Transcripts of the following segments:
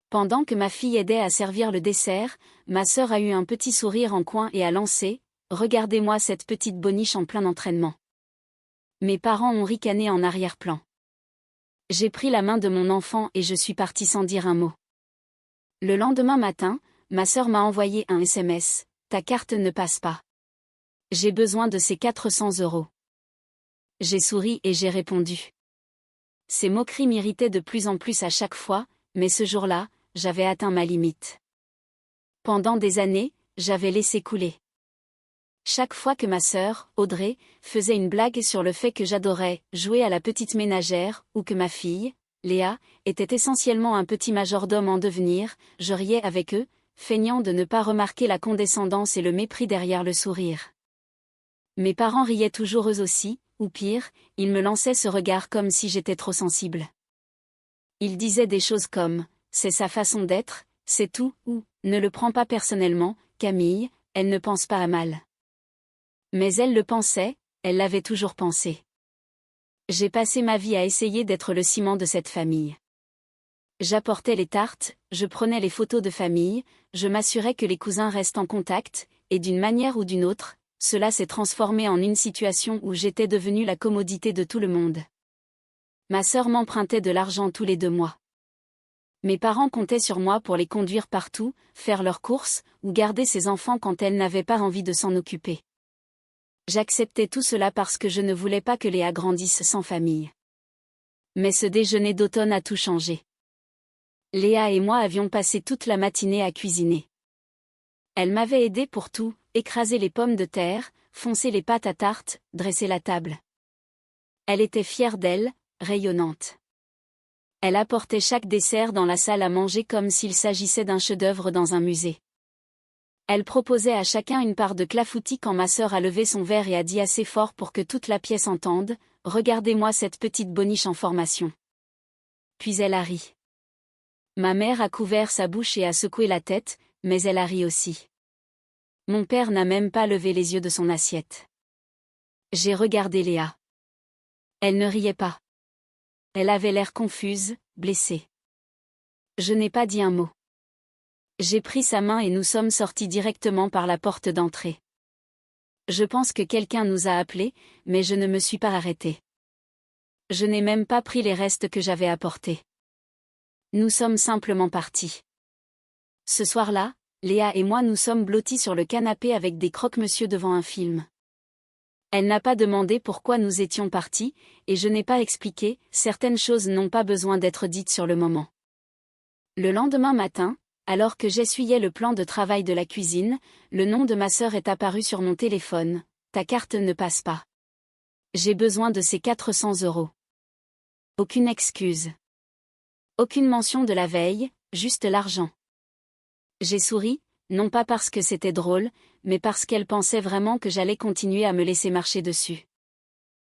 Pendant que ma fille aidait à servir le dessert, ma sœur a eu un petit sourire en coin et a lancé « Regardez-moi cette petite boniche en plein entraînement ». Mes parents ont ricané en arrière-plan. J'ai pris la main de mon enfant et je suis partie sans dire un mot. Le lendemain matin, ma sœur m'a envoyé un SMS « Ta carte ne passe pas. J'ai besoin de ces 400 €. J'ai souri et j'ai répondu. Ces moqueries m'irritaient de plus en plus à chaque fois, mais ce jour-là, j'avais atteint ma limite. Pendant des années, j'avais laissé couler. Chaque fois que ma sœur, Audrey, faisait une blague sur le fait que j'adorais jouer à la petite ménagère, ou que ma fille, Léa, était essentiellement un petit majordome en devenir, je riais avec eux, feignant de ne pas remarquer la condescendance et le mépris derrière le sourire. Mes parents riaient toujours eux aussi, ou pire, ils me lançaient ce regard comme si j'étais trop sensible. Ils disaient des choses comme « c'est sa façon d'être, c'est tout » ou « ne le prends pas personnellement, Camille, elle ne pense pas à mal ». Mais elle le pensait, elle l'avait toujours pensé. J'ai passé ma vie à essayer d'être le ciment de cette famille. J'apportais les tartes, je prenais les photos de famille, je m'assurais que les cousins restent en contact, et d'une manière ou d'une autre, cela s'est transformé en une situation où j'étais devenue la commodité de tout le monde. Ma sœur m'empruntait de l'argent tous les 2 mois. Mes parents comptaient sur moi pour les conduire partout, faire leurs courses, ou garder ses enfants quand elles n'avaient pas envie de s'en occuper. J'acceptais tout cela parce que je ne voulais pas que Léa grandisse sans famille. Mais ce déjeuner d'automne a tout changé. Léa et moi avions passé toute la matinée à cuisiner. Elle m'avait aidé pour tout, écraser les pommes de terre, foncer les pâtes à tarte, dresser la table. Elle était fière d'elle, rayonnante. Elle apportait chaque dessert dans la salle à manger comme s'il s'agissait d'un chef-d'œuvre dans un musée. Elle proposait à chacun une part de clafoutis quand ma sœur a levé son verre et a dit assez fort pour que toute la pièce entende « Regardez-moi cette petite boniche en formation ». Puis elle a ri. Ma mère a couvert sa bouche et a secoué la tête, mais elle a ri aussi. Mon père n'a même pas levé les yeux de son assiette. J'ai regardé Léa. Elle ne riait pas. Elle avait l'air confuse, blessée. Je n'ai pas dit un mot. J'ai pris sa main et nous sommes sortis directement par la porte d'entrée. Je pense que quelqu'un nous a appelés, mais je ne me suis pas arrêtée. Je n'ai même pas pris les restes que j'avais apportés. Nous sommes simplement partis. Ce soir-là, Léa et moi nous sommes blottis sur le canapé avec des croque-monsieur devant un film. Elle n'a pas demandé pourquoi nous étions partis, et je n'ai pas expliqué, certaines choses n'ont pas besoin d'être dites sur le moment. Le lendemain matin, alors que j'essuyais le plan de travail de la cuisine, le nom de ma sœur est apparu sur mon téléphone. Ta carte ne passe pas. J'ai besoin de ces 400 €. Aucune excuse. Aucune mention de la veille, juste l'argent. J'ai souri, non pas parce que c'était drôle, mais parce qu'elle pensait vraiment que j'allais continuer à me laisser marcher dessus.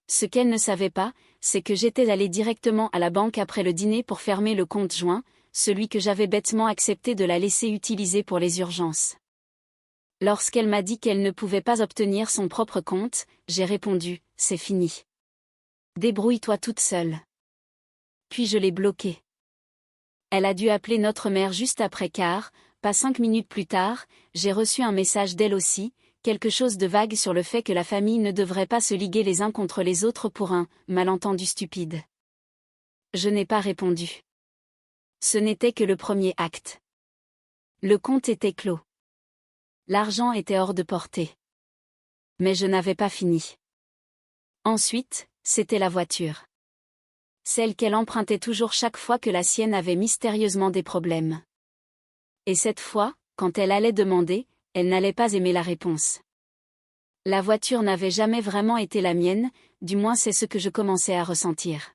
Ce qu'elle ne savait pas, c'est que j'étais allée directement à la banque après le dîner pour fermer le compte joint, celui que j'avais bêtement accepté de la laisser utiliser pour les urgences. Lorsqu'elle m'a dit qu'elle ne pouvait pas obtenir son propre compte, j'ai répondu « C'est fini. Débrouille-toi toute seule. » Puis je l'ai bloquée. Elle a dû appeler notre mère juste après car, pas 5 minutes plus tard, j'ai reçu un message d'elle aussi, quelque chose de vague sur le fait que la famille ne devrait pas se liguer les uns contre les autres pour un malentendu stupide. Je n'ai pas répondu. Ce n'était que le premier acte. Le compte était clos. L'argent était hors de portée. Mais je n'avais pas fini. Ensuite, c'était la voiture. Celle qu'elle empruntait toujours chaque fois que la sienne avait mystérieusement des problèmes. Et cette fois, quand elle allait demander, elle n'allait pas aimer la réponse. La voiture n'avait jamais vraiment été la mienne, du moins c'est ce que je commençais à ressentir.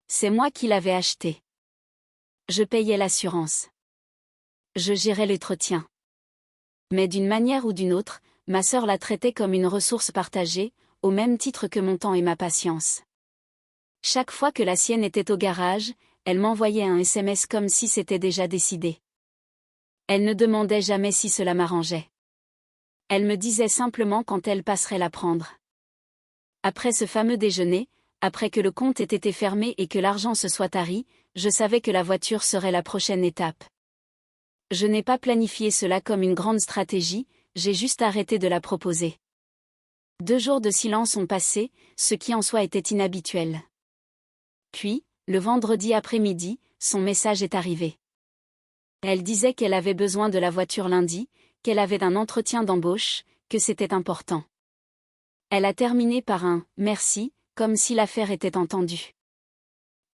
C'est moi qui l'avais achetée. Je payais l'assurance. Je gérais l'entretien. Mais d'une manière ou d'une autre, ma sœur la traitait comme une ressource partagée, au même titre que mon temps et ma patience. Chaque fois que la sienne était au garage, elle m'envoyait un SMS comme si c'était déjà décidé. Elle ne demandait jamais si cela m'arrangeait. Elle me disait simplement quand elle passerait la prendre. Après ce fameux déjeuner, après que le compte ait été fermé et que l'argent se soit tari, je savais que la voiture serait la prochaine étape. Je n'ai pas planifié cela comme une grande stratégie, j'ai juste arrêté de la proposer. 2 jours de silence ont passé, ce qui en soi était inhabituel. Puis, le vendredi après-midi, son message est arrivé. Elle disait qu'elle avait besoin de la voiture lundi, qu'elle avait un entretien d'embauche, que c'était important. Elle a terminé par un « merci », comme si l'affaire était entendue.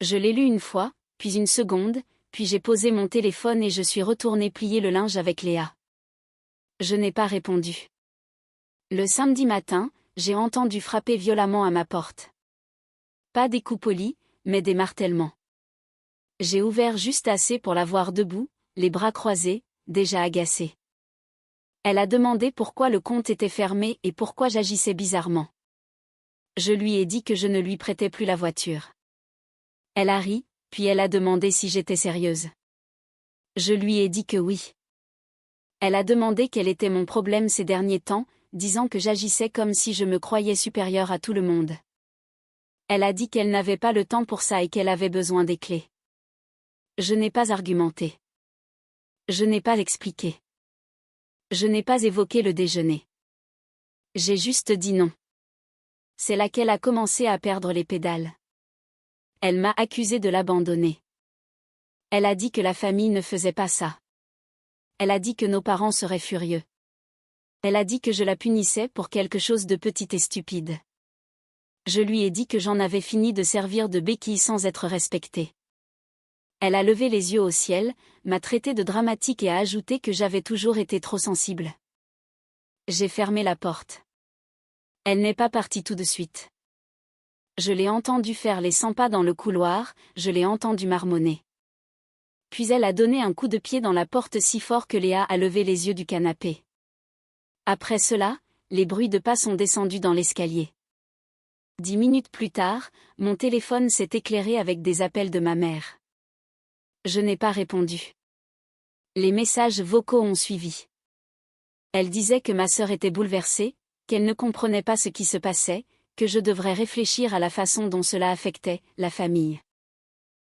Je l'ai lu une fois, puis une seconde, puis j'ai posé mon téléphone et je suis retournée plier le linge avec Léa. Je n'ai pas répondu. Le samedi matin, j'ai entendu frapper violemment à ma porte. Pas des coups polis, mais des martèlements. J'ai ouvert juste assez pour la voir debout, les bras croisés, déjà agacée. Elle a demandé pourquoi le compte était fermé et pourquoi j'agissais bizarrement. Je lui ai dit que je ne lui prêtais plus la voiture. Elle a ri, puis elle a demandé si j'étais sérieuse. Je lui ai dit que oui. Elle a demandé quel était mon problème ces derniers temps, disant que j'agissais comme si je me croyais supérieure à tout le monde. Elle a dit qu'elle n'avait pas le temps pour ça et qu'elle avait besoin des clés. Je n'ai pas argumenté. Je n'ai pas expliqué. Je n'ai pas évoqué le déjeuner. J'ai juste dit non. C'est là qu'elle a commencé à perdre les pédales. Elle m'a accusé de l'abandonner. Elle a dit que la famille ne faisait pas ça. Elle a dit que nos parents seraient furieux. Elle a dit que je la punissais pour quelque chose de petit et stupide. Je lui ai dit que j'en avais fini de servir de béquille sans être respectée. Elle a levé les yeux au ciel, m'a traité de dramatique et a ajouté que j'avais toujours été trop sensible. J'ai fermé la porte. Elle n'est pas partie tout de suite. Je l'ai entendue faire les 100 pas dans le couloir, je l'ai entendue marmonner. Puis elle a donné un coup de pied dans la porte si fort que Léa a levé les yeux du canapé. Après cela, les bruits de pas sont descendus dans l'escalier. 10 minutes plus tard, mon téléphone s'est éclairé avec des appels de ma mère. Je n'ai pas répondu. Les messages vocaux ont suivi. Elle disait que ma sœur était bouleversée, qu'elle ne comprenait pas ce qui se passait, que je devrais réfléchir à la façon dont cela affectait la famille.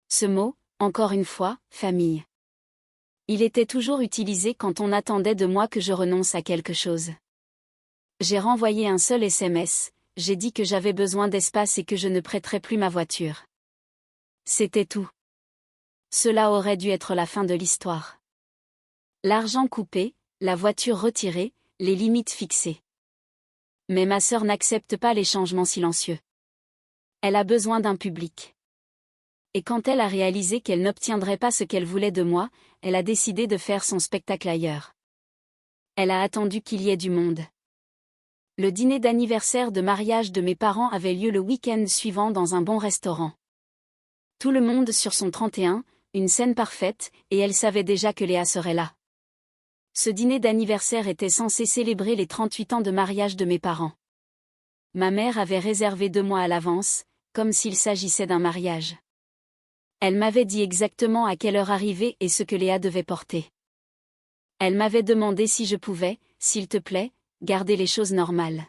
Ce mot, encore une fois, famille. Il était toujours utilisé quand on attendait de moi que je renonce à quelque chose. J'ai renvoyé un seul SMS, j'ai dit que j'avais besoin d'espace et que je ne prêterais plus ma voiture. C'était tout. Cela aurait dû être la fin de l'histoire. L'argent coupé, la voiture retirée, les limites fixées. Mais ma sœur n'accepte pas les changements silencieux. Elle a besoin d'un public. Et quand elle a réalisé qu'elle n'obtiendrait pas ce qu'elle voulait de moi, elle a décidé de faire son spectacle ailleurs. Elle a attendu qu'il y ait du monde. Le dîner d'anniversaire de mariage de mes parents avait lieu le week-end suivant dans un bon restaurant. Tout le monde sur son 31, une scène parfaite, et elle savait déjà que Léa serait là. Ce dîner d'anniversaire était censé célébrer les 38 ans de mariage de mes parents. Ma mère avait réservé 2 mois à l'avance, comme s'il s'agissait d'un mariage. Elle m'avait dit exactement à quelle heure arriver et ce que Léa devait porter. Elle m'avait demandé si je pouvais, s'il te plaît, garder les choses normales.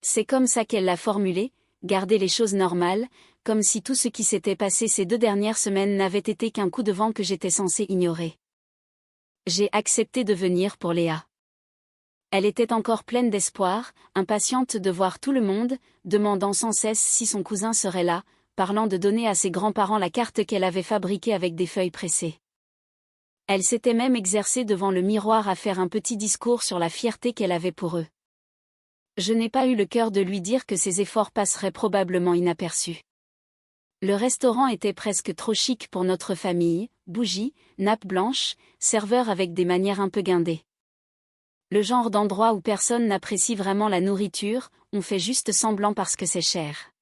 C'est comme ça qu'elle l'a formulé, garder les choses normales, comme si tout ce qui s'était passé ces 2 dernières semaines n'avait été qu'un coup de vent que j'étais censée ignorer. J'ai accepté de venir pour Léa. Elle était encore pleine d'espoir, impatiente de voir tout le monde, demandant sans cesse si son cousin serait là, parlant de donner à ses grands-parents la carte qu'elle avait fabriquée avec des feuilles pressées. Elle s'était même exercée devant le miroir à faire un petit discours sur la fierté qu'elle avait pour eux. Je n'ai pas eu le cœur de lui dire que ses efforts passeraient probablement inaperçus. Le restaurant était presque trop chic pour notre famille, bougies, nappe blanche, serveur avec des manières un peu guindées. Le genre d'endroit où personne n'apprécie vraiment la nourriture, on fait juste semblant parce que c'est cher.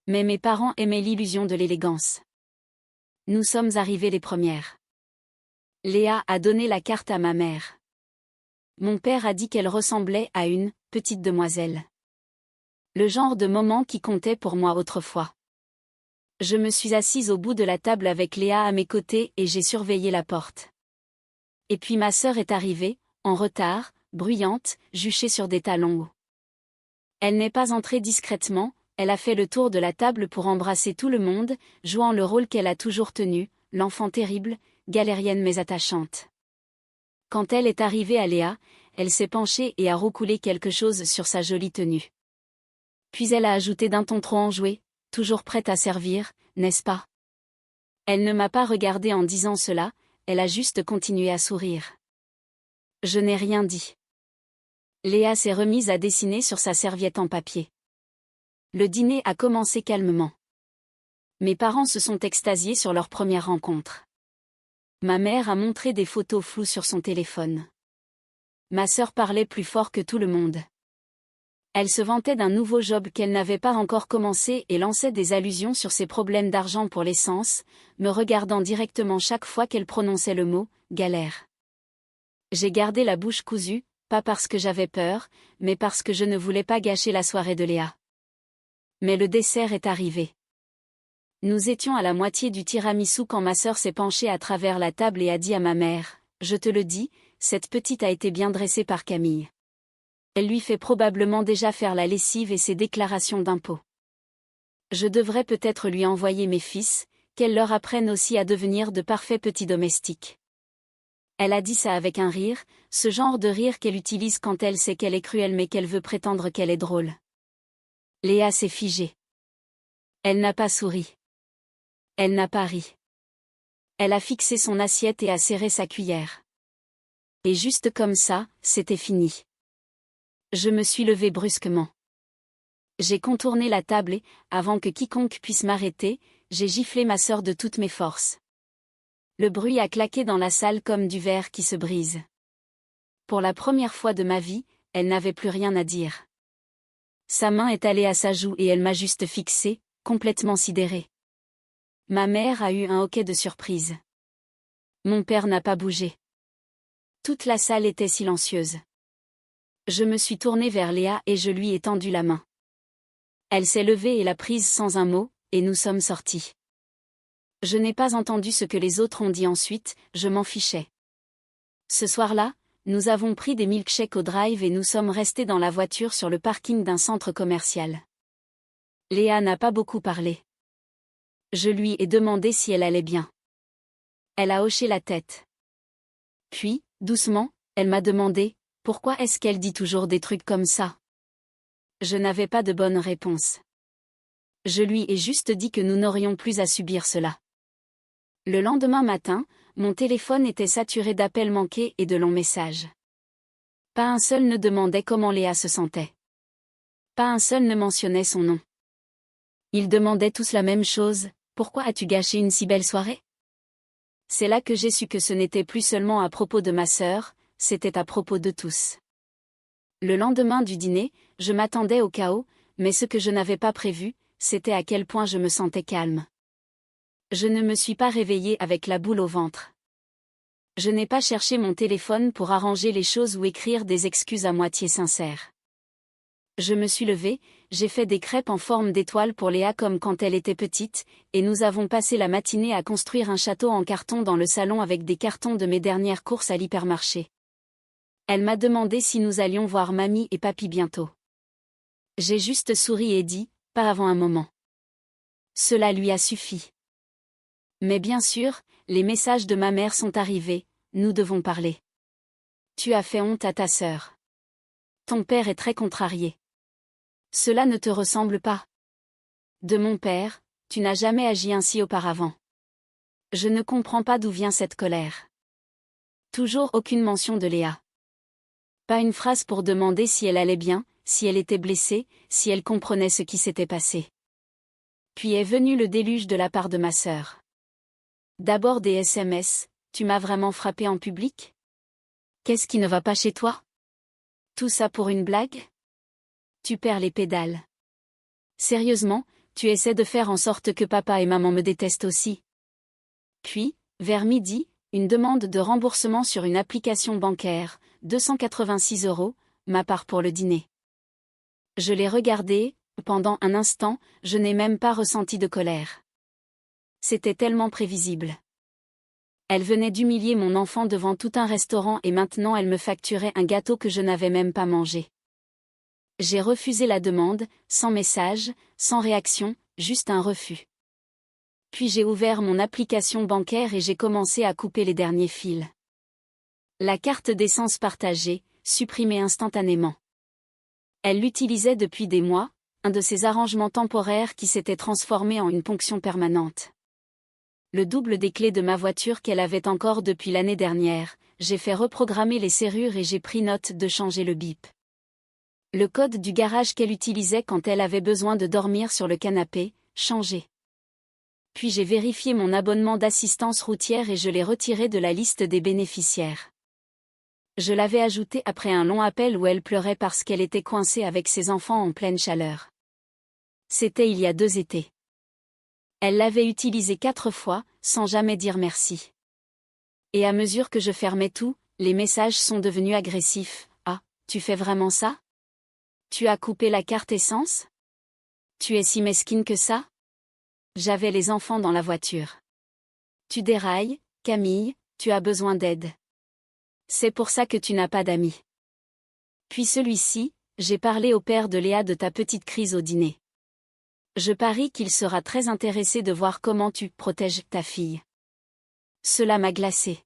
Mais mes parents aimaient l'illusion de l'élégance. Nous sommes arrivés les premières. Léa a donné la carte à ma mère. Mon père a dit qu'elle ressemblait à une petite demoiselle. Le genre de moment qui comptait pour moi autrefois. Je me suis assise au bout de la table avec Léa à mes côtés et j'ai surveillé la porte. Et puis ma sœur est arrivée, en retard, bruyante, juchée sur des talons hauts. Elle n'est pas entrée discrètement, elle a fait le tour de la table pour embrasser tout le monde, jouant le rôle qu'elle a toujours tenu, l'enfant terrible, galérienne mais attachante. Quand elle est arrivée à Léa, elle s'est penchée et a roucoulé quelque chose sur sa jolie tenue. Puis elle a ajouté d'un ton trop enjoué, toujours prête à servir, n'est-ce pas? Elle ne m'a pas regardée en disant cela, elle a juste continué à sourire. Je n'ai rien dit. Léa s'est remise à dessiner sur sa serviette en papier. Le dîner a commencé calmement. Mes parents se sont extasiés sur leur première rencontre. Ma mère a montré des photos floues sur son téléphone. Ma sœur parlait plus fort que tout le monde. Elle se vantait d'un nouveau job qu'elle n'avait pas encore commencé et lançait des allusions sur ses problèmes d'argent pour l'essence, me regardant directement chaque fois qu'elle prononçait le mot « galère ». J'ai gardé la bouche cousue, pas parce que j'avais peur, mais parce que je ne voulais pas gâcher la soirée de Léa. Mais le dessert est arrivé. Nous étions à la moitié du tiramisu quand ma sœur s'est penchée à travers la table et a dit à ma mère « Je te le dis, cette petite a été bien dressée par Camille. Elle lui fait probablement déjà faire la lessive et ses déclarations d'impôts. Je devrais peut-être lui envoyer mes fils, qu'elle leur apprenne aussi à devenir de parfaits petits domestiques. » Elle a dit ça avec un rire, ce genre de rire qu'elle utilise quand elle sait qu'elle est cruelle mais qu'elle veut prétendre qu'elle est drôle. Léa s'est figée. Elle n'a pas souri. Elle n'a pas ri. Elle a fixé son assiette et a serré sa cuillère. Et juste comme ça, c'était fini. Je me suis levée brusquement. J'ai contourné la table et, avant que quiconque puisse m'arrêter, j'ai giflé ma sœur de toutes mes forces. Le bruit a claqué dans la salle comme du verre qui se brise. Pour la première fois de ma vie, elle n'avait plus rien à dire. Sa main est allée à sa joue et elle m'a juste fixée, complètement sidérée. Ma mère a eu un hoquet de surprise. Mon père n'a pas bougé. Toute la salle était silencieuse. Je me suis tournée vers Léa et je lui ai tendu la main. Elle s'est levée et l'a prise sans un mot, et nous sommes sortis. Je n'ai pas entendu ce que les autres ont dit ensuite, je m'en fichais. Ce soir-là, nous avons pris des milkshakes au drive et nous sommes restés dans la voiture sur le parking d'un centre commercial. Léa n'a pas beaucoup parlé. Je lui ai demandé si elle allait bien. Elle a hoché la tête. Puis, doucement, elle m'a demandé « Pourquoi est-ce qu'elle dit toujours des trucs comme ça ?» Je n'avais pas de bonne réponse. Je lui ai juste dit que nous n'aurions plus à subir cela. Le lendemain matin, mon téléphone était saturé d'appels manqués et de longs messages. Pas un seul ne demandait comment Léa se sentait. Pas un seul ne mentionnait son nom. Ils demandaient tous la même chose, « Pourquoi as-tu gâché une si belle soirée ?» C'est là que j'ai su que ce n'était plus seulement à propos de ma sœur, c'était à propos de tous. Le lendemain du dîner, je m'attendais au chaos, mais ce que je n'avais pas prévu, c'était à quel point je me sentais calme. Je ne me suis pas réveillée avec la boule au ventre. Je n'ai pas cherché mon téléphone pour arranger les choses ou écrire des excuses à moitié sincères. Je me suis levée, j'ai fait des crêpes en forme d'étoile pour Léa comme quand elle était petite, et nous avons passé la matinée à construire un château en carton dans le salon avec des cartons de mes dernières courses à l'hypermarché. Elle m'a demandé si nous allions voir mamie et papy bientôt. J'ai juste souri et dit, pas avant un moment. Cela lui a suffi. Mais bien sûr, les messages de ma mère sont arrivés, nous devons parler. Tu as fait honte à ta sœur. Ton père est très contrarié. Cela ne te ressemble pas. De mon père, tu n'as jamais agi ainsi auparavant. Je ne comprends pas d'où vient cette colère. Toujours aucune mention de Léa. Pas une phrase pour demander si elle allait bien, si elle était blessée, si elle comprenait ce qui s'était passé. Puis est venu le déluge de la part de ma sœur. D'abord des SMS, tu m'as vraiment frappé en public? Qu'est-ce qui ne va pas chez toi? Tout ça pour une blague? Tu perds les pédales. Sérieusement, tu essaies de faire en sorte que papa et maman me détestent aussi. Puis, vers midi, une demande de remboursement sur une application bancaire, 286 €, ma part pour le dîner. Je l'ai regardé, pendant un instant, je n'ai même pas ressenti de colère. C'était tellement prévisible. Elle venait d'humilier mon enfant devant tout un restaurant et maintenant elle me facturait un gâteau que je n'avais même pas mangé. J'ai refusé la demande, sans message, sans réaction, juste un refus. Puis j'ai ouvert mon application bancaire et j'ai commencé à couper les derniers fils. La carte d'essence partagée, supprimée instantanément. Elle l'utilisait depuis des mois, un de ces arrangements temporaires qui s'était transformé en une ponction permanente. Le double des clés de ma voiture qu'elle avait encore depuis l'année dernière, j'ai fait reprogrammer les serrures et j'ai pris note de changer le bip. Le code du garage qu'elle utilisait quand elle avait besoin de dormir sur le canapé, changé. Puis j'ai vérifié mon abonnement d'assistance routière et je l'ai retiré de la liste des bénéficiaires. Je l'avais ajouté après un long appel où elle pleurait parce qu'elle était coincée avec ses enfants en pleine chaleur. C'était il y a 2 étés. Elle l'avait utilisé 4 fois, sans jamais dire merci. Et à mesure que je fermais tout, les messages sont devenus agressifs. « Ah, tu fais vraiment ça? Tu as coupé la carte essence? Tu es si mesquine que ça? » J'avais les enfants dans la voiture. « Tu dérailles, Camille, tu as besoin d'aide. C'est pour ça que tu n'as pas d'amis. » Puis celui-ci, j'ai parlé au père de Léa de ta petite crise au dîner. Je parie qu'il sera très intéressé de voir comment tu protèges ta fille. Cela m'a glacée.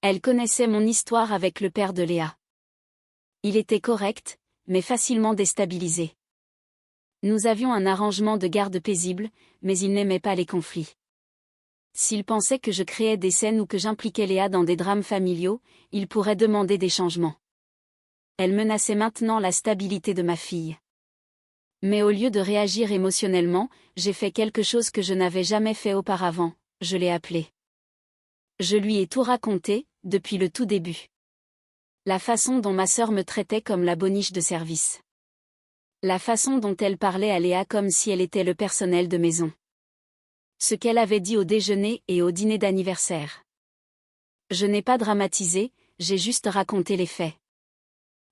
Elle connaissait mon histoire avec le père de Léa. Il était correct, mais facilement déstabilisé. Nous avions un arrangement de garde paisible, mais il n'aimait pas les conflits. S'il pensait que je créais des scènes ou que j'impliquais Léa dans des drames familiaux, il pourrait demander des changements. Elle menaçait maintenant la stabilité de ma fille. Mais au lieu de réagir émotionnellement, j'ai fait quelque chose que je n'avais jamais fait auparavant, je l'ai appelée. Je lui ai tout raconté, depuis le tout début. La façon dont ma sœur me traitait comme la boniche de service. La façon dont elle parlait à Léa comme si elle était le personnel de maison. Ce qu'elle avait dit au déjeuner et au dîner d'anniversaire. Je n'ai pas dramatisé, j'ai juste raconté les faits.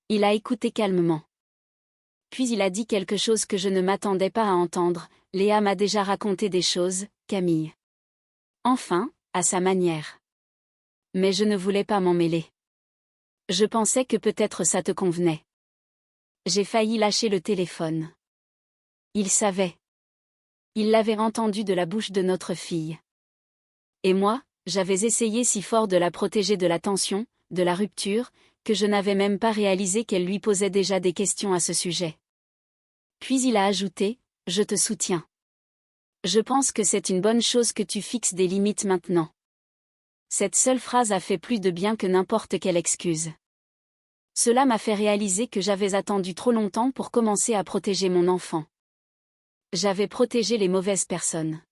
Il a écouté calmement. Puis il a dit quelque chose que je ne m'attendais pas à entendre. Léa m'a déjà raconté des choses, Camille. Enfin, à sa manière. Mais je ne voulais pas m'en mêler. Je pensais que peut-être ça te convenait. J'ai failli lâcher le téléphone. Il savait. Il l'avait entendu de la bouche de notre fille. Et moi, j'avais essayé si fort de la protéger de la tension, de la rupture, que je n'avais même pas réalisé qu'elle lui posait déjà des questions à ce sujet. Puis il a ajouté, « Je te soutiens. Je pense que c'est une bonne chose que tu fixes des limites maintenant. » Cette seule phrase a fait plus de bien que n'importe quelle excuse. Cela m'a fait réaliser que j'avais attendu trop longtemps pour commencer à protéger mon enfant. J'avais protégé les mauvaises personnes.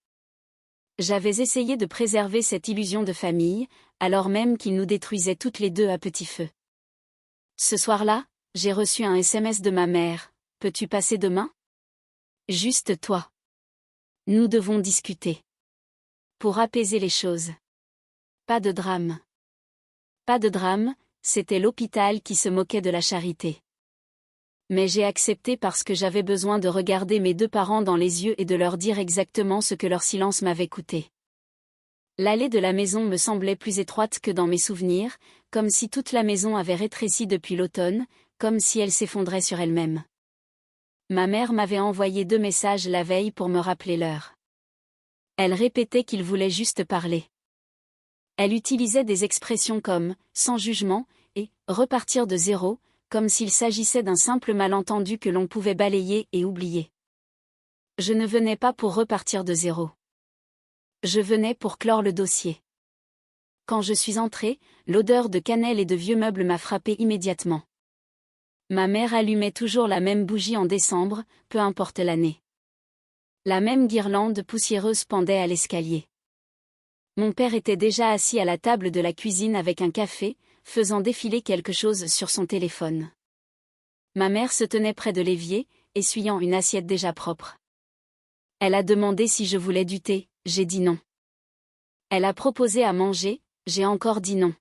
J'avais essayé de préserver cette illusion de famille, alors même qu'il nous détruisait toutes les deux à petit feu. Ce soir-là, j'ai reçu un SMS de ma mère. « Peux-tu passer demain? Juste toi. Nous devons discuter. Pour apaiser les choses. » Pas de drame. Pas de drame, c'était l'hôpital qui se moquait de la charité. Mais j'ai accepté parce que j'avais besoin de regarder mes 2 parents dans les yeux et de leur dire exactement ce que leur silence m'avait coûté. L'allée de la maison me semblait plus étroite que dans mes souvenirs, comme si toute la maison avait rétréci depuis l'automne, comme si elle s'effondrait sur elle-même. Ma mère m'avait envoyé 2 messages la veille pour me rappeler l'heure. Elle répétait qu'il voulait juste parler. Elle utilisait des expressions comme « sans jugement » et « repartir de zéro », comme s'il s'agissait d'un simple malentendu que l'on pouvait balayer et oublier. Je ne venais pas pour repartir de zéro. Je venais pour clore le dossier. Quand je suis entrée, l'odeur de cannelle et de vieux meubles m'a frappée immédiatement. Ma mère allumait toujours la même bougie en décembre, peu importe l'année. La même guirlande poussiéreuse pendait à l'escalier. Mon père était déjà assis à la table de la cuisine avec un café, faisant défiler quelque chose sur son téléphone. Ma mère se tenait près de l'évier, essuyant une assiette déjà propre. Elle a demandé si je voulais du thé, j'ai dit non. Elle a proposé à manger, j'ai encore dit non.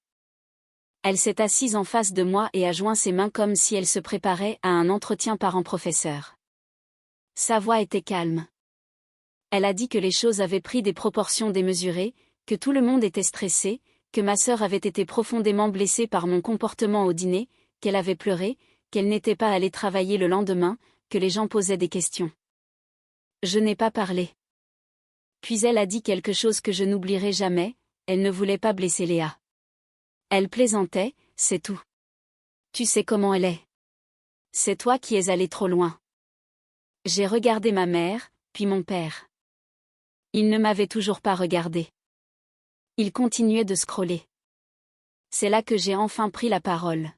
Elle s'est assise en face de moi et a joint ses mains comme si elle se préparait à un entretien parent-professeur. Sa voix était calme. Elle a dit que les choses avaient pris des proportions démesurées, que tout le monde était stressé, que ma sœur avait été profondément blessée par mon comportement au dîner, qu'elle avait pleuré, qu'elle n'était pas allée travailler le lendemain, que les gens posaient des questions. Je n'ai pas parlé. Puis elle a dit quelque chose que je n'oublierai jamais, elle ne voulait pas blesser Léa. Elle plaisantait, c'est tout. Tu sais comment elle est. C'est toi qui es allé trop loin. J'ai regardé ma mère, puis mon père. Ils ne m'avaient toujours pas regardé. Ils continuaient de scroller. C'est là que j'ai enfin pris la parole.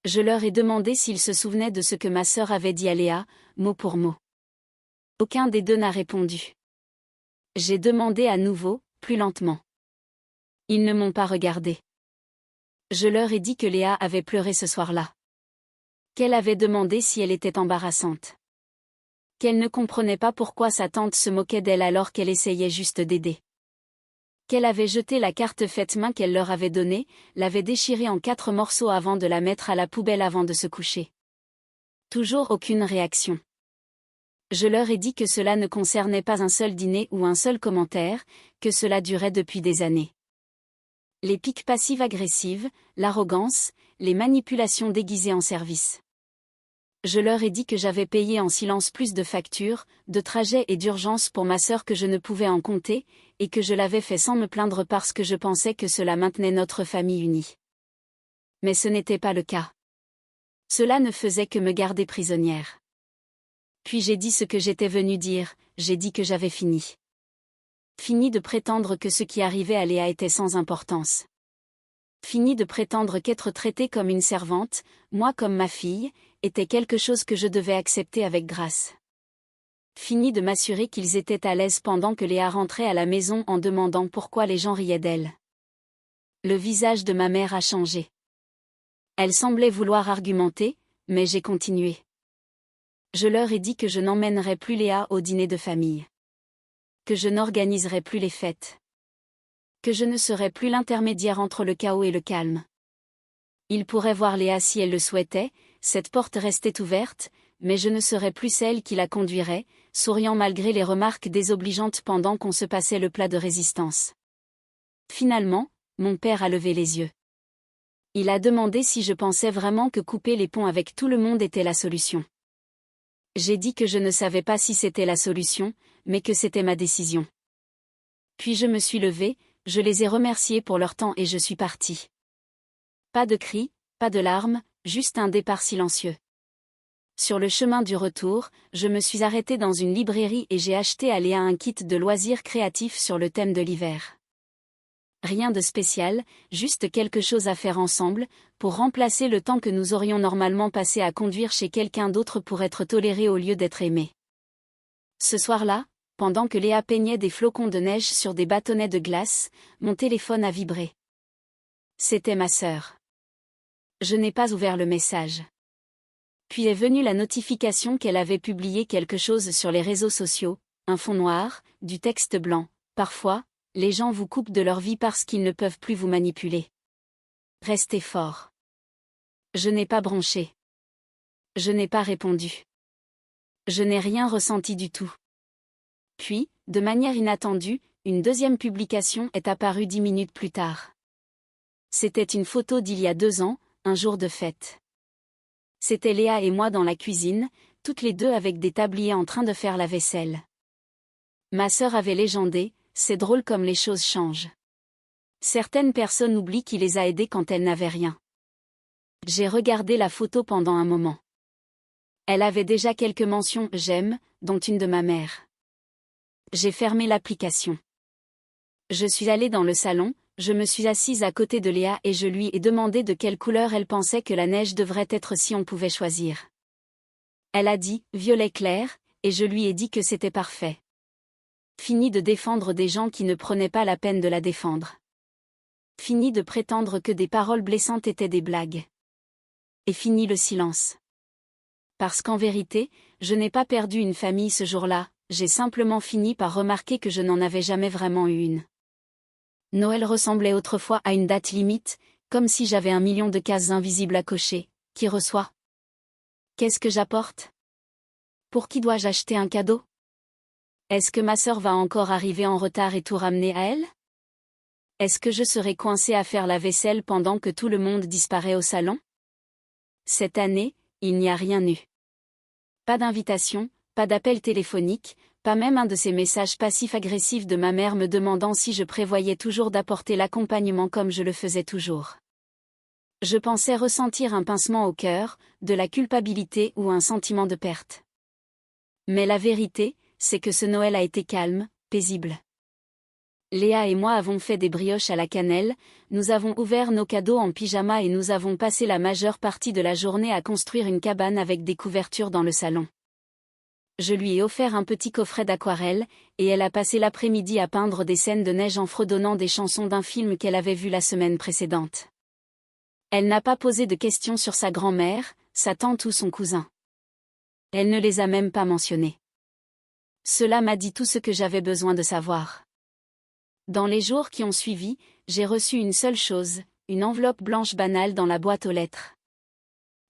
Je leur ai demandé s'ils se souvenaient de ce que ma sœur avait dit à Léa, mot pour mot. Aucun des deux n'a répondu. J'ai demandé à nouveau, plus lentement. Ils ne m'ont pas regardé. Je leur ai dit que Léa avait pleuré ce soir-là. Qu'elle avait demandé si elle était embarrassante. Qu'elle ne comprenait pas pourquoi sa tante se moquait d'elle alors qu'elle essayait juste d'aider. Qu'elle avait jeté la carte faite main qu'elle leur avait donnée, l'avait déchirée en 4 morceaux avant de la mettre à la poubelle avant de se coucher. Toujours aucune réaction. Je leur ai dit que cela ne concernait pas un seul dîner ou un seul commentaire, que cela durait depuis des années. Les piques passives-agressives, l'arrogance, les manipulations déguisées en service. Je leur ai dit que j'avais payé en silence plus de factures, de trajets et d'urgences pour ma sœur que je ne pouvais en compter, et que je l'avais fait sans me plaindre parce que je pensais que cela maintenait notre famille unie. Mais ce n'était pas le cas. Cela ne faisait que me garder prisonnière. Puis j'ai dit ce que j'étais venue dire, j'ai dit que j'avais fini. Fini de prétendre que ce qui arrivait à Léa était sans importance. Fini de prétendre qu'être traitée comme une servante, moi comme ma fille, était quelque chose que je devais accepter avec grâce. Fini de m'assurer qu'ils étaient à l'aise pendant que Léa rentrait à la maison en demandant pourquoi les gens riaient d'elle. Le visage de ma mère a changé. Elle semblait vouloir argumenter, mais j'ai continué. Je leur ai dit que je n'emmènerais plus Léa au dîner de famille. Que je n'organiserais plus les fêtes. Que je ne serais plus l'intermédiaire entre le chaos et le calme. Il pourrait voir Léa si elle le souhaitait, cette porte restait ouverte, mais je ne serais plus celle qui la conduirait, souriant malgré les remarques désobligeantes pendant qu'on se passait le plat de résistance. Finalement, mon père a levé les yeux. Il a demandé si je pensais vraiment que couper les ponts avec tout le monde était la solution. J'ai dit que je ne savais pas si c'était la solution, mais que c'était ma décision. Puis je me suis levée, je les ai remerciés pour leur temps et je suis partie. Pas de cris, pas de larmes, juste un départ silencieux. Sur le chemin du retour, je me suis arrêtée dans une librairie et j'ai acheté à Léa un kit de loisirs créatifs sur le thème de l'hiver. Rien de spécial, juste quelque chose à faire ensemble, pour remplacer le temps que nous aurions normalement passé à conduire chez quelqu'un d'autre pour être toléré au lieu d'être aimé. Ce soir-là, pendant que Léa peignait des flocons de neige sur des bâtonnets de glace, mon téléphone a vibré. C'était ma sœur. Je n'ai pas ouvert le message. Puis est venue la notification qu'elle avait publié quelque chose sur les réseaux sociaux, un fond noir, du texte blanc. Parfois, les gens vous coupent de leur vie parce qu'ils ne peuvent plus vous manipuler. Restez fort. Je n'ai pas bronché. Je n'ai pas répondu. Je n'ai rien ressenti du tout. Puis, de manière inattendue, une deuxième publication est apparue 10 minutes plus tard. C'était une photo d'il y a 2 ans, un jour de fête. C'était Léa et moi dans la cuisine, toutes les deux avec des tabliers en train de faire la vaisselle. Ma sœur avait légendé, c'est drôle comme les choses changent. Certaines personnes oublient qui les a aidées quand elles n'avaient rien. J'ai regardé la photo pendant un moment. Elle avait déjà quelques mentions « j'aime », dont une de ma mère. J'ai fermé l'application. Je suis allée dans le salon, je me suis assise à côté de Léa et je lui ai demandé de quelle couleur elle pensait que la neige devrait être si on pouvait choisir. Elle a dit « violet clair » et je lui ai dit que c'était parfait. Fini de défendre des gens qui ne prenaient pas la peine de la défendre. Fini de prétendre que des paroles blessantes étaient des blagues. Et fini le silence. Parce qu'en vérité, je n'ai pas perdu une famille ce jour-là, j'ai simplement fini par remarquer que je n'en avais jamais vraiment eu une. Noël ressemblait autrefois à une date limite, comme si j'avais 1 million de cases invisibles à cocher. Qui reçoit? Qu'est-ce que j'apporte? Pour qui dois-je acheter un cadeau? Est-ce que ma sœur va encore arriver en retard et tout ramener à elle? Est-ce que je serai coincée à faire la vaisselle pendant que tout le monde disparaît au salon? Cette année, il n'y a rien eu. Pas d'invitation, pas d'appel téléphonique, pas même un de ces messages passifs-agressifs de ma mère me demandant si je prévoyais toujours d'apporter l'accompagnement comme je le faisais toujours. Je pensais ressentir un pincement au cœur, de la culpabilité ou un sentiment de perte. Mais la vérité, c'est que ce Noël a été calme, paisible. Léa et moi avons fait des brioches à la cannelle, nous avons ouvert nos cadeaux en pyjama et nous avons passé la majeure partie de la journée à construire une cabane avec des couvertures dans le salon. Je lui ai offert un petit coffret d'aquarelle, et elle a passé l'après-midi à peindre des scènes de neige en fredonnant des chansons d'un film qu'elle avait vu la semaine précédente. Elle n'a pas posé de questions sur sa grand-mère, sa tante ou son cousin. Elle ne les a même pas mentionnés. Cela m'a dit tout ce que j'avais besoin de savoir. Dans les jours qui ont suivi, j'ai reçu une seule chose, une enveloppe blanche banale dans la boîte aux lettres.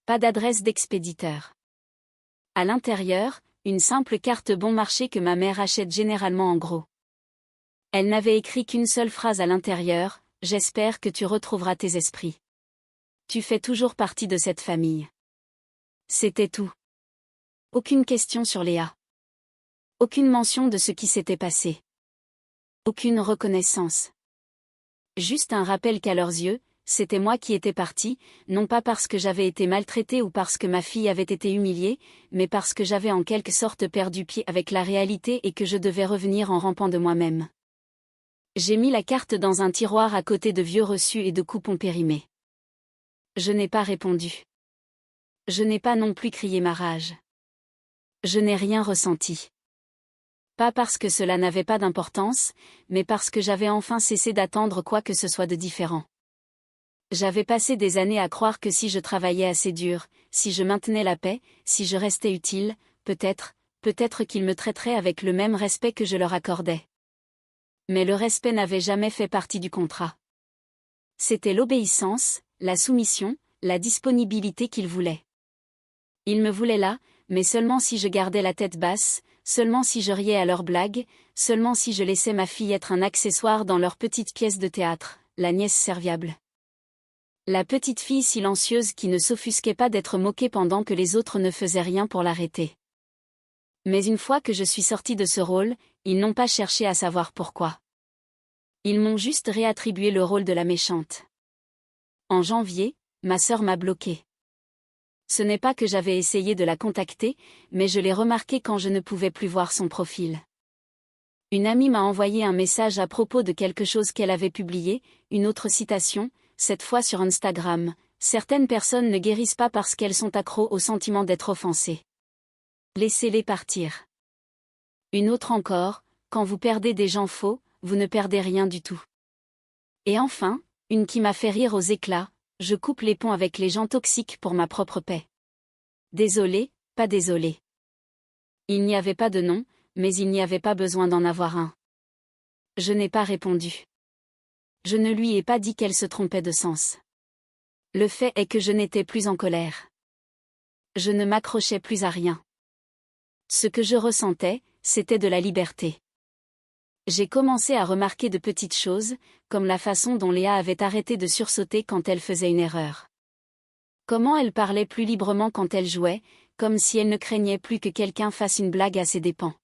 Pas d'adresse d'expéditeur. À l'intérieur, une simple carte bon marché que ma mère achète généralement en gros. Elle n'avait écrit qu'une seule phrase à l'intérieur, « J'espère que tu retrouveras tes esprits. Tu fais toujours partie de cette famille. » C'était tout. Aucune question sur Léa. Aucune mention de ce qui s'était passé. Aucune reconnaissance. Juste un rappel qu'à leurs yeux, c'était moi qui étais partie, non pas parce que j'avais été maltraitée ou parce que ma fille avait été humiliée, mais parce que j'avais en quelque sorte perdu pied avec la réalité et que je devais revenir en rampant de moi-même. J'ai mis la carte dans un tiroir à côté de vieux reçus et de coupons périmés. Je n'ai pas répondu. Je n'ai pas non plus crié ma rage. Je n'ai rien ressenti. Pas parce que cela n'avait pas d'importance, mais parce que j'avais enfin cessé d'attendre quoi que ce soit de différent. J'avais passé des années à croire que si je travaillais assez dur, si je maintenais la paix, si je restais utile, peut-être qu'ils me traiteraient avec le même respect que je leur accordais. Mais le respect n'avait jamais fait partie du contrat. C'était l'obéissance, la soumission, la disponibilité qu'ils voulaient. Ils me voulaient là, mais seulement si je gardais la tête basse, seulement si je riais à leurs blagues, seulement si je laissais ma fille être un accessoire dans leur petite pièce de théâtre, la nièce serviable. La petite fille silencieuse qui ne s'offusquait pas d'être moquée pendant que les autres ne faisaient rien pour l'arrêter. Mais une fois que je suis sortie de ce rôle, ils n'ont pas cherché à savoir pourquoi. Ils m'ont juste réattribué le rôle de la méchante. En janvier, ma sœur m'a bloquée. Ce n'est pas que j'avais essayé de la contacter, mais je l'ai remarqué quand je ne pouvais plus voir son profil. Une amie m'a envoyé un message à propos de quelque chose qu'elle avait publié, une autre citation, cette fois sur Instagram. Certaines personnes ne guérissent pas parce qu'elles sont accros au sentiment d'être offensées. Laissez-les partir. Une autre encore, quand vous perdez des gens faux, vous ne perdez rien du tout. Et enfin, une qui m'a fait rire aux éclats, je coupe les ponts avec les gens toxiques pour ma propre paix. Désolé, pas désolé. Il n'y avait pas de nom, mais il n'y avait pas besoin d'en avoir un. Je n'ai pas répondu. Je ne lui ai pas dit qu'elle se trompait de sens. Le fait est que je n'étais plus en colère. Je ne m'accrochais plus à rien. Ce que je ressentais, c'était de la liberté. J'ai commencé à remarquer de petites choses, comme la façon dont Léa avait arrêté de sursauter quand elle faisait une erreur. Comment elle parlait plus librement quand elle jouait, comme si elle ne craignait plus que quelqu'un fasse une blague à ses dépens.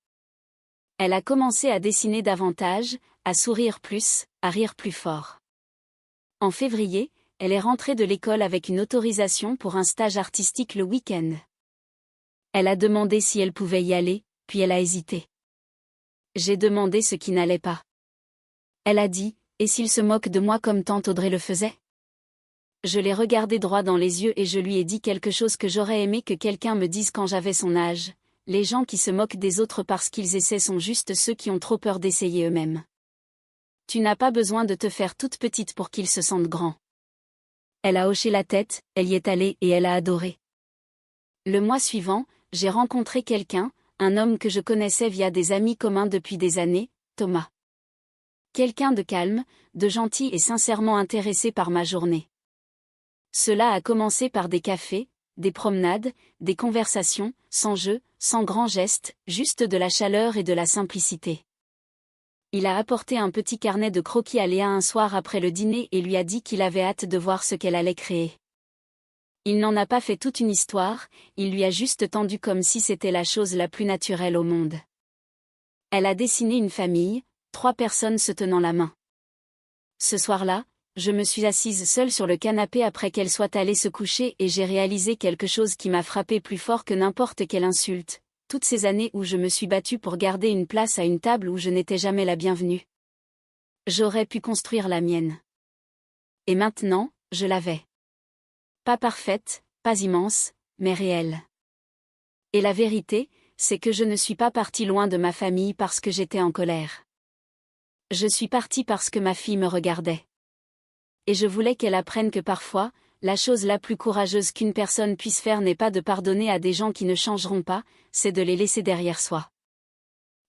Elle a commencé à dessiner davantage, à sourire plus, à rire plus fort. En février, elle est rentrée de l'école avec une autorisation pour un stage artistique le week-end. Elle a demandé si elle pouvait y aller, puis elle a hésité. J'ai demandé ce qui n'allait pas. Elle a dit, et s'il se moque de moi comme tante Audrey le faisait ? Je l'ai regardé droit dans les yeux et je lui ai dit quelque chose que j'aurais aimé que quelqu'un me dise quand j'avais son âge. Les gens qui se moquent des autres parce qu'ils essaient sont juste ceux qui ont trop peur d'essayer eux-mêmes. Tu n'as pas besoin de te faire toute petite pour qu'ils se sentent grands. Elle a hoché la tête, elle y est allée et elle a adoré. Le mois suivant, j'ai rencontré quelqu'un, un homme que je connaissais via des amis communs depuis des années, Thomas. Quelqu'un de calme, de gentil et sincèrement intéressé par ma journée. Cela a commencé par des cafés, des promenades, des conversations, sans jeu, sans grands gestes, juste de la chaleur et de la simplicité. Il a apporté un petit carnet de croquis à Léa un soir après le dîner et lui a dit qu'il avait hâte de voir ce qu'elle allait créer. Il n'en a pas fait toute une histoire, il lui a juste tendu comme si c'était la chose la plus naturelle au monde. Elle a dessiné une famille, 3 personnes se tenant la main. Ce soir-là, je me suis assise seule sur le canapé après qu'elle soit allée se coucher et j'ai réalisé quelque chose qui m'a frappé plus fort que n'importe quelle insulte. Toutes ces années où je me suis battue pour garder une place à une table où je n'étais jamais la bienvenue. J'aurais pu construire la mienne. Et maintenant, je l'avais. Pas parfaite, pas immense, mais réelle. Et la vérité, c'est que je ne suis pas partie loin de ma famille parce que j'étais en colère. Je suis partie parce que ma fille me regardait. Et je voulais qu'elle apprenne que parfois, la chose la plus courageuse qu'une personne puisse faire n'est pas de pardonner à des gens qui ne changeront pas, c'est de les laisser derrière soi.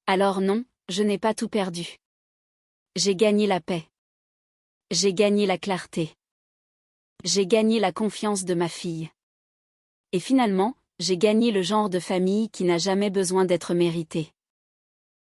Alors non, je n'ai pas tout perdu. J'ai gagné la paix. J'ai gagné la clarté. J'ai gagné la confiance de ma fille. Et finalement, j'ai gagné le genre de famille qui n'a jamais besoin d'être méritée.